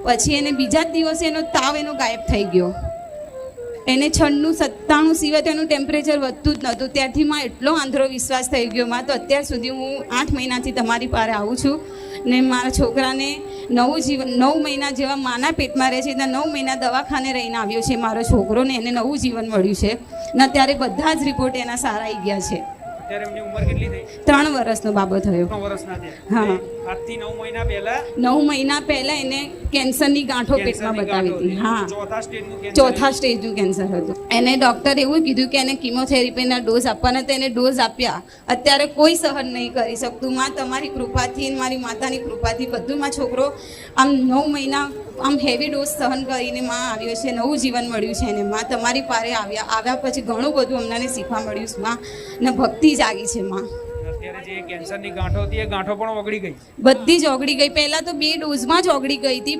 પછી એને બીજા જ દિવસે એનો તાવ એનો ગાયબ થઈ ગયો. એને 96-97 સિવાય તેનું ટેમ્પરેચર વધતું જ નહોતું. ત્યારથી માં એટલો આંધળો વિશ્વાસ થઈ ગયો. માં તો અત્યાર સુધી હું 8 મહિનાથી તમારી પાસે આવું છું ને મારા છોકરાને 9 મહિના જેવા માના પેટમાં રહે છે એટલે 9 મહિના દવાખાને રહીને આવ્યો છે મારો છોકરો ને એને નવું જીવન મળ્યું છે ને અત્યારે બધા જ રિપોર્ટ એના સારા આવી ગયા છે. અત્યારે એમની ઉંમર કેટલી થઈ? 3 વર્ષનો બાબો થયો. 3 વર્ષના થયા. હા. આજથી 9 મહિના પહેલા 9 મહિના પહેલા એને કેન્સરની ગાંઠો પેટમાં બતાવી હતી. હા, ચોથા સ્ટેજનું કેન્સર હતું. એને ડૉક્ટરે એવું કીધું કે એને કિમોથેરાપીના ડોઝ આપવાના, તો એને ડોઝ આપ્યા. અત્યારે કોઈ સહન નહીં કરી શકતું. માં તમારી કૃપાથી અને મારી માતાની કૃપાથી બધું માં છોકરો આમ 9 મહિના આમ હેવી ડોઝ સહન કરીને માં આવ્યો છે. નવું જીવન મળ્યું છે એને. માં તમારી પાસે આવ્યા પછી ઘણું બધું અમને શીખવા મળ્યું છે. માં ને ભક્તિ જાગી છે. માં અત્યારે જે કેન્સરની ગાંઠો હતી એ ગાંઠો પણ ઓગળી ગઈ, બધી જ ઓગળી ગઈ. પહેલા તો 2 ડોઝમાં જ ઓગળી ગઈ હતી.